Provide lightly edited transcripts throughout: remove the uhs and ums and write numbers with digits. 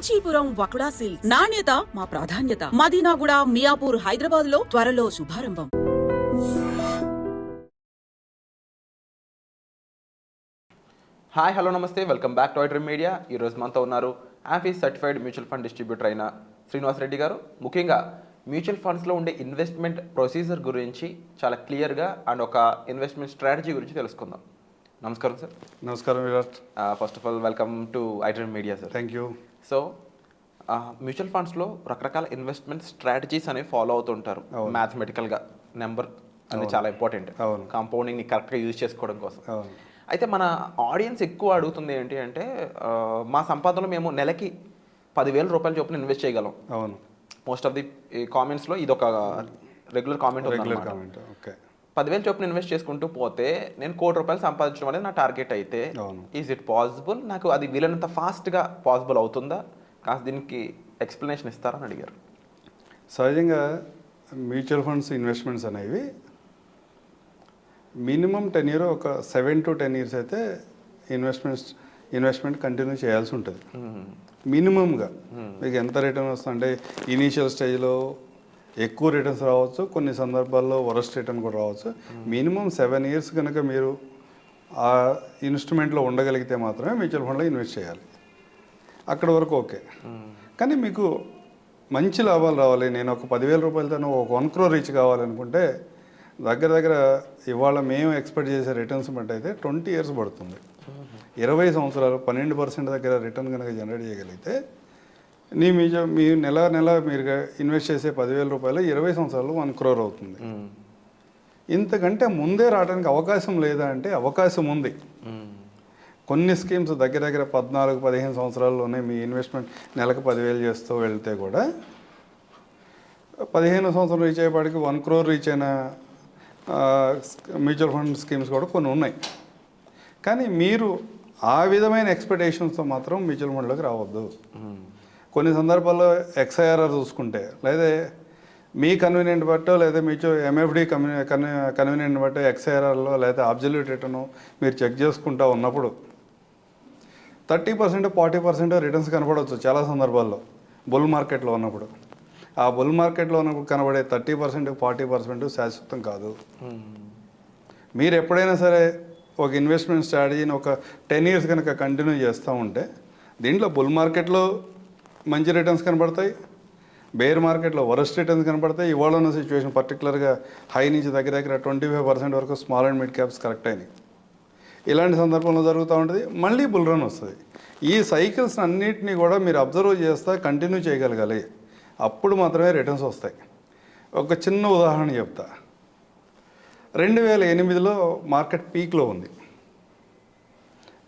Kanchipuram వకుడా silks. నాణ్యత మా ప్రాధాన్యత. మదీనాగూడ, మియాపూర్, హైదరాబాద్ లో త్వరలో శుభారంభం. హాయ్, హలో, నమస్తే, welcome back to iDream media. ఈరోజు మనతో ఉన్నారు office certified mutual fund distributor అయిన శ్రీనివాస్ రెడ్డి గారు. ముఖ్యంగా మ్యూచువల్ ఫండ్స్లో ఉండే ఇన్వెస్ట్మెంట్ ప్రొసీజర్ గురించి చాలా క్లియర్గా అండ్ ఒక ఇన్వెస్ట్మెంట్ స్ట్రాటజీ గురించి తెలుసుకుందాం. నమస్కారం సార్. నమస్కారం Virat. First of all welcome to iDream media sir. Thank you. So mutual ఫండ్స్లో రకరకాల ఇన్వెస్ట్మెంట్ స్ట్రాటజీస్ అనేవి ఫాలో అవుతుంటారు. మ్యాథమెటికల్గా నెంబర్ అనేది చాలా ఇంపార్టెంట్. కాంపౌండింగ్ని కరెక్ట్గా యూజ్ చేసుకోవడం కోసం. అయితే మన ఆడియన్స్ ఎక్కువ అడుగుతుంది ఏంటి అంటే, మా సంపాదనలో మేము నెలకి 10,000 రూపాయల చొప్పున ఇన్వెస్ట్ చేయగలం. అవును. మోస్ట్ ఆఫ్ ది కామెంట్స్లో ఇది ఒక రెగ్యులర్ కామెంట్. 10,000 చొప్పున ఇన్వెస్ట్ చేసుకుంటూ పోతే నేను ₹1,00,00,000 సంపాదించడం అనేది నా టార్గెట్ అయితే, ఈజ్ ఇట్ పాసిబుల్? నాకు అది వీలైనంత ఫాస్ట్గా పాసిబుల్ అవుతుందా? కాస్త దీనికి ఎక్స్ప్లెనేషన్ ఇస్తారని అడిగారు. సహజంగా మ్యూచువల్ ఫండ్స్ ఇన్వెస్ట్మెంట్స్ అనేవి మినిమం 10 ఇయర్, ఒక 7 to 10 years అయితే ఇన్వెస్ట్మెంట్ కంటిన్యూ చేయాల్సి ఉంటుంది మినిమంగా. మీకు ఎంత రిటర్న్ వస్తుందంటే ఇనీషియల్ స్టేజ్లో ఎక్కువ రిటర్న్స్ రావచ్చు, కొన్ని సందర్భాల్లో వరస్ట్ రిటర్న్ కూడా రావచ్చు. మినిమం 7 years కనుక మీరు ఆ ఇన్స్ట్రుమెంట్లో ఉండగలిగితే మాత్రమే మ్యూచువల్ ఫండ్లో ఇన్వెస్ట్ చేయాలి. అక్కడ వరకు ఓకే. కానీ మీకు మంచి లాభాలు రావాలి, నేను ఒక 10,000 రూపాయలతో ఒక 1 crore రీచ్ కావాలనుకుంటే దగ్గర ఇవాళ మేము ఎక్స్పెక్ట్ చేసే రిటర్న్స్ బట్టి అయితే 20 years పడుతుంది. 20 సంవత్సరాలు 12% దగ్గర రిటర్న్ కనుక జనరేట్ చేయగలిగితే మీ నెల మీరు ఇన్వెస్ట్ చేసే 10,000 రూపాయలు 20 సంవత్సరాలు 1 crore అవుతుంది. ఇంతకంటే ముందే రావడానికి అవకాశం లేదా అంటే అవకాశం ఉంది. కొన్ని స్కీమ్స్ దగ్గర 14-15 సంవత్సరాల్లోనే మీ ఇన్వెస్ట్మెంట్ నెలకు 10,000 చేస్తూ వెళ్తే కూడా 15 సంవత్సరం రీచ్ అయ్యేపాటికి 1 crore రీచ్ అయిన మ్యూచువల్ ఫండ్ స్కీమ్స్ కూడా కొన్ని ఉన్నాయి. కానీ మీరు ఆ విధమైన ఎక్స్పెక్టేషన్స్తో మాత్రం మ్యూచువల్ ఫండ్లోకి రావద్దు. కొన్ని సందర్భాల్లో XIRR చూసుకుంటే, లేదా మీ కన్వీనియంట్ బట్టో, లేదా MFD కన్వీనియంట్ బట్టో XIRRలో లేదా అబ్జల్యూట్ రిటర్న్ మీరు చెక్ చేసుకుంటూ ఉన్నప్పుడు 30%, 40% రిటర్న్స్ కనపడవచ్చు చాలా సందర్భాల్లో బుల్ మార్కెట్లో ఉన్నప్పుడు. ఆ బుల్ మార్కెట్లో ఉన్నప్పుడు కనబడే 30%, 40% శాశ్వతం కాదు. మీరు ఎప్పుడైనా సరే ఒక ఇన్వెస్ట్మెంట్ స్ట్రాటజీని ఒక 10 years కనుక కంటిన్యూ చేస్తూ ఉంటే దీంట్లో బుల్ మార్కెట్లో మంచి రిటర్న్స్ కనబడతాయి, బేర్ మార్కెట్లో వరస్ట్ రిటర్న్స్ కనబడతాయి. ఇవాళ ఉన్న సిచ్యువేషన్ పర్టికులర్గా హై నుంచి దగ్గర 25% వరకు small and mid caps correct అయినాయి. ఇలాంటి సందర్భంలో జరుగుతూ ఉంటుంది. మళ్ళీ బుల్ రన్ వస్తుంది. ఈ సైకిల్స్ అన్నిటినీ కూడా మీరు అబ్జర్వ్ చేస్తా కంటిన్యూ చేయగలగాలి. అప్పుడు మాత్రమే రిటర్న్స్ వస్తాయి. ఒక చిన్న ఉదాహరణ చెప్తా. 2008లో మార్కెట్ పీక్లో ఉంది.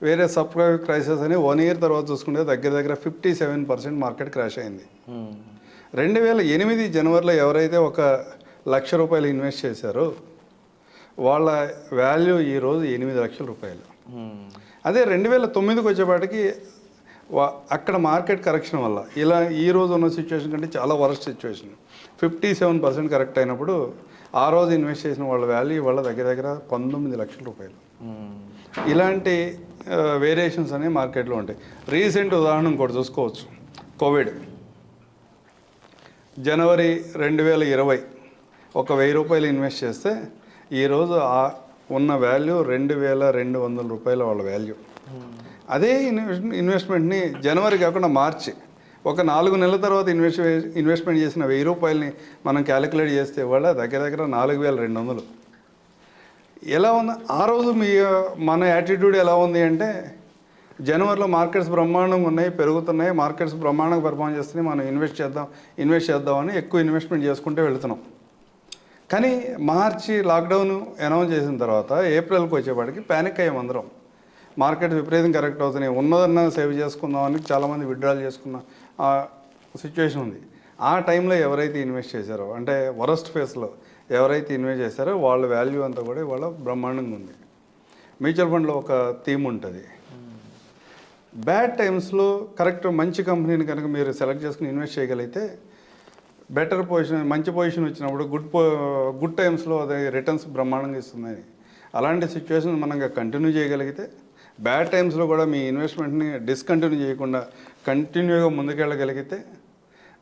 వేరే సబ్ప్రైమ్ క్రైసిస్ అని 1 year తర్వాత చూసుకుంటే దగ్గర 57% మార్కెట్ క్రాష్ అయింది. 2008 జనవరిలో ఎవరైతే ₹1,00,000 ఇన్వెస్ట్ చేశారో వాళ్ళ వాల్యూ ఈరోజు ₹8,00,000. అదే 2009కి వచ్చేపాటికి అక్కడ మార్కెట్ కరెక్షన్ వల్ల ఇలా ఈ రోజు ఉన్న సిచ్యువేషన్ కంటే చాలా వరస్ట్ సిచ్యువేషన్. 57% కరెక్ట్ అయినప్పుడు ఆ రోజు ఇన్వెస్ట్ చేసిన వాళ్ళ వాల్యూ వాళ్ళ దగ్గర ₹19,00,000. ఇలాంటి వేరియేషన్స్ అనేవి మార్కెట్లో ఉంటాయి. రీసెంట్ ఉదాహరణ ఇంకోటి చూసుకోవచ్చు. కోవిడ్ జనవరి 2020 ₹1,000 ఇన్వెస్ట్ చేస్తే ఈరోజు ఉన్న వాల్యూ ₹2,200 వాళ్ళ వాల్యూ. అదే ఇన్వెస్ట్మెంట్ని జనవరి కాకుండా మార్చి ఒక 4 నెలల తర్వాత ఇన్వెస్ట్మెంట్ చేసిన ₹1,000 మనం క్యాలిక్యులేట్ చేస్తే వాళ్ళ దగ్గర 4,200. ఎలా ఉంది ఆ రోజు మన యాటిట్యూడ్ ఎలా ఉంది అంటే, జనవరిలో మార్కెట్స్ బ్రహ్మాండంగా ఉన్నాయి, పెరుగుతున్నాయి, మార్కెట్స్ బ్రహ్మాండంగా పెర్ఫార్మ్ చేస్తున్నాయి, మనం ఇన్వెస్ట్ చేద్దామని ఎక్కువ ఇన్వెస్ట్మెంట్ చేసుకుంటే వెళుతున్నాం. కానీ మార్చి లాక్డౌన్ అనౌన్స్ చేసిన తర్వాత ఏప్రిల్కి వచ్చేపాటికి ప్యానిక్ అయ్యాం అందరం. మార్కెట్ విపరీతం కరెక్ట్ అవుతున్నాయి, ఉన్నదన్నా సేవ్ చేసుకుందామని చాలామంది విత్డ్రాల్ చేసుకున్న సిచ్యువేషన్ ఉంది. ఆ టైంలో ఎవరైతే ఇన్వెస్ట్ చేశారో, అంటే వరస్ట్ ఫేస్లో ఎవరైతే ఇన్వెస్ట్ చేశారో వాళ్ళ వాల్యూ అంతా కూడా ఇవాళ బ్రహ్మాండంగా ఉంది. మ్యూచువల్ ఫండ్లో ఒక థీమ్ ఉంటుంది. బ్యాడ్ టైమ్స్లో కరెక్ట్ మంచి కంపెనీని కనుక మీరు సెలెక్ట్ చేసుకుని ఇన్వెస్ట్ చేయగలిగితే బెటర్ పొజిషన్, మంచి పొజిషన్ వచ్చినప్పుడు గుడ్ టైమ్స్లో అది రిటర్న్స్ బ్రహ్మాండంగా ఇస్తుంది. అలాంటి సిచ్యువేషన్ మనం కంటిన్యూ చేయగలిగితే బ్యాడ్ టైమ్స్లో కూడా మీ ఇన్వెస్ట్మెంట్ని డిస్కంటిన్యూ చేయకుండా కంటిన్యూగా ముందుకెళ్ళగలిగితే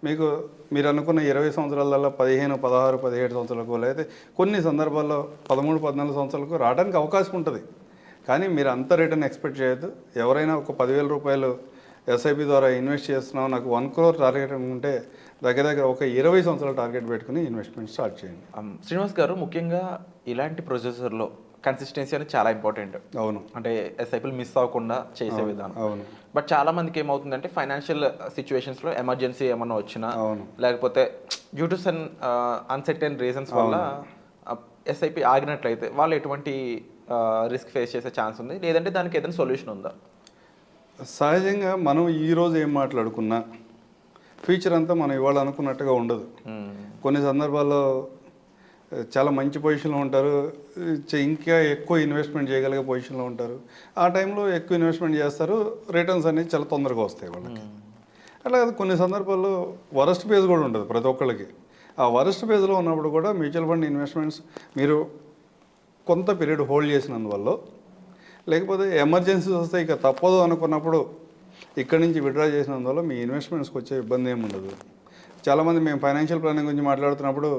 మీకు మీరు అనుకున్న 20 సంవత్సరాలలో 15, 16, 17 సంవత్సరాలకు లేదా కొన్ని సందర్భాల్లో 13, 14 సంవత్సరాలకు రావడానికి అవకాశం ఉంటుంది. కానీ మీరు అంత రిటర్న్ ఎక్స్పెక్ట్ చేయొద్దు. ఎవరైనా ఒక 10,000 రూపాయలు ఎస్ఐపి ద్వారా ఇన్వెస్ట్ చేస్తున్నాం, నాకు 1 crore టార్గెట్ ఉంటే దగ్గర ఒక 20 సంవత్సరాల టార్గెట్ పెట్టుకుని ఇన్వెస్ట్మెంట్ స్టార్ట్ చేయండి. శ్రీనివాస్ గారు, ముఖ్యంగా ఇలాంటి ప్రొసెసర్లో కన్సిస్టెన్సీ అనేది చాలా ఇంపార్టెంట్. అవును, అంటే ఎస్ఐపీలు మిస్ అవ్వకుండా చేసే విధానం. అవును. బట్ చాలా మందికి ఏమవుతుందంటే ఫైనాన్షియల్ సిచ్యువేషన్స్లో ఎమర్జెన్సీ ఏమన్నా వచ్చినా, లేకపోతే due to some uncertain reasons వల్ల ఎస్ఐపి ఆగినట్లయితే వాళ్ళు ఎటువంటి రిస్క్ ఫేస్ చేసే ఛాన్స్ ఉంది, లేదంటే దానికి ఏదైనా సొల్యూషన్ ఉందా? సహజంగా మనం ఈరోజు ఏం మాట్లాడుకున్నా ఫ్యూచర్ అంతా మనం ఇవాళ అనుకున్నట్టుగా ఉండదు. కొన్ని సందర్భాల్లో చాలా మంచి పొజిషన్లో ఉంటారు, ఇంకా ఎక్కువ ఇన్వెస్ట్మెంట్ చేయగలిగే పొజిషన్లో ఉంటారు. ఆ టైంలో ఎక్కువ ఇన్వెస్ట్మెంట్ చేస్తారు, రిటర్న్స్ అనేది చాలా తొందరగా వస్తాయి వాళ్ళకి. అట్లా కొన్ని సందర్భాల్లో వరస్ట్ పేజ్ కూడా ఉంటుంది ప్రతి ఒక్కళ్ళకి. ఆ వరస్ట్ పేజ్లో ఉన్నప్పుడు కూడా మ్యూచువల్ ఫండ్ ఇన్వెస్ట్మెంట్స్ మీరు కొంత పీరియడ్ హోల్డ్ చేసినందువల్ల, లేకపోతే ఎమర్జెన్సీస్ వస్తే ఇక తప్పదు అనుకున్నప్పుడు ఇక్కడి నుంచి విత్డ్రా చేసినందువల్ల మీ ఇన్వెస్ట్మెంట్స్కి వచ్చే ఇబ్బంది ఏమి ఉండదు. చాలామంది మేము ఫైనాన్షియల్ ప్లానింగ్ గురించి మాట్లాడుతున్నప్పుడు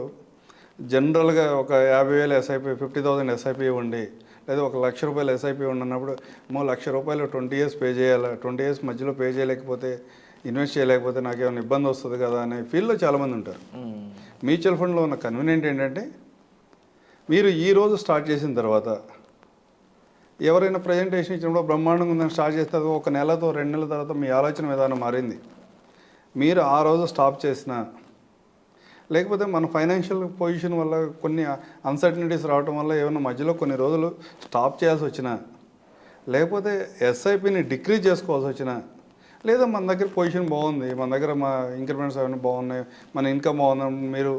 జనరల్గా ఒక 50,000 ఎస్ఐపి, 50,000 ఎస్ఐపి ఇవ్వండి, లేదా ఒక 1,00,000 రూపాయలు ఎస్ఐపి ఇవ్వండి అన్నప్పుడు 1,00,000 రూపాయలు 20 years పే చేయాలి, 20 years మధ్యలో పే చేయలేకపోతే, ఇన్వెస్ట్ చేయలేకపోతే నాకు ఏమైనా ఇబ్బంది వస్తుంది కదా అనే ఫీల్డ్లో చాలామంది ఉంటారు. మ్యూచువల్ ఫండ్లో ఉన్న కన్వీనియంట్ ఏంటంటే మీరు ఈరోజు స్టార్ట్ చేసిన తర్వాత ఎవరైనా ప్రజెంటేషన్ ఇచ్చినప్పుడు బ్రహ్మాండంగా ఉందని స్టార్ట్ చేస్తే ఒక నెలతో 2 నెలల తర్వాత మీ ఆలోచన విధానం మారింది. మీరు ఆ రోజు స్టాప్ చేసినా, లేకపోతే మన ఫైనాన్షియల్ పొజిషన్ వల్ల కొన్ని అన్సర్టనిటీస్ రావడం వల్ల ఏమైనా మధ్యలో కొన్ని రోజులు స్టాప్ చేయాల్సి వచ్చినా, లేకపోతే ఎస్ఐపిని డిక్రీజ్ చేసుకోవాల్సి వచ్చినా, లేదా మన దగ్గర పొజిషన్ బాగుంది, మన దగ్గర మా ఇంక్రిమెంట్స్ అవన్నీ బాగున్నాయి, మన ఇన్కమ్ బాగుంది, మీరు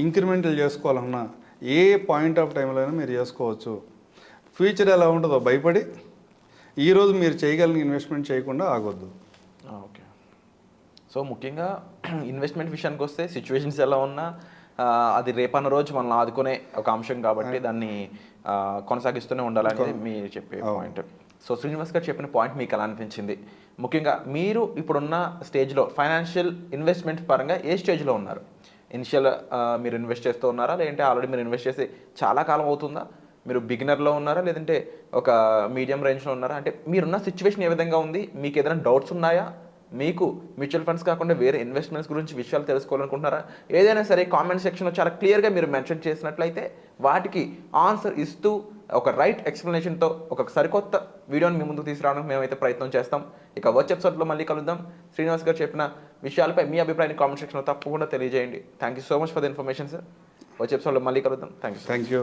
ఇంక్రిమెంటల్ చేసుకోవాలన్నా ఏ పాయింట్ ఆఫ్ టైంలో అయినా మీరు చేసుకోవచ్చు. ఫ్యూచర్ ఎలా ఉంటుందో భయపడి ఈరోజు మీరు చేయగలిగిన ఇన్వెస్ట్మెంట్ చేయకుండా ఆగొద్దు. ఓకే. సో ముఖ్యంగా ఇన్వెస్ట్మెంట్ విషయానికి వస్తే సిచ్యువేషన్స్ ఎలా ఉన్నా అది రేపన్న రోజు మనల్ని ఆదుకునే ఒక అంశం కాబట్టి దాన్ని కొనసాగిస్తూనే ఉండాలనేది మీరు చెప్పే పాయింట్. సో శ్రీనివాస్ గారు చెప్పిన పాయింట్ మీకు ఎలా అనిపించింది? ముఖ్యంగా మీరు ఇప్పుడున్న స్టేజ్లో ఫైనాన్షియల్ ఇన్వెస్ట్మెంట్ పరంగా ఏ స్టేజ్లో ఉన్నారు? ఇనిషియల్ మీరు ఇన్వెస్ట్ చేస్తూ ఉన్నారా, లేదంటే ఆల్రెడీ మీరు ఇన్వెస్ట్ చేసి చాలా కాలం అవుతుందా? మీరు బిగినర్లో ఉన్నారా, లేదంటే ఒక మీడియం రేంజ్లో ఉన్నారా? అంటే మీరున్న సిచ్యువేషన్ ఏ విధంగా ఉంది? మీకు ఏదైనా డౌట్స్ ఉన్నాయా? మీకు మ్యూచువల్ ఫండ్స్ కాకుండా వేరే ఇన్వెస్ట్మెంట్స్ గురించి విషయాలు తెలుసుకోవాలనుకుంటున్నారా? ఏదైనా సరే కామెంట్ సెక్షన్లో చాలా క్లియర్గా మీరు మెన్షన్ చేసినట్లయితే వాటికి ఆన్సర్ ఇస్తూ ఒక రైట్ ఎక్స్ప్లెనేషన్తో ఒక సరికొత్త వీడియోని మీ ముందుకు తీసుకురావడానికి మేమైతే ప్రయత్నం చేస్తాం. ఇక వచ్చే ఎపిసోడ్లో మళ్ళీ కలుద్దాం. శ్రీనివాస్ గారు చెప్పిన విషయాలపై మీ అభిప్రాయాన్ని కామెంట్ సెక్షన్లో తప్పకుండా తెలియజేయండి. Thank you so much for the information sir. వచ్చే ఎపిసోడ్లో మళ్ళీ కలుద్దాం. Thank you.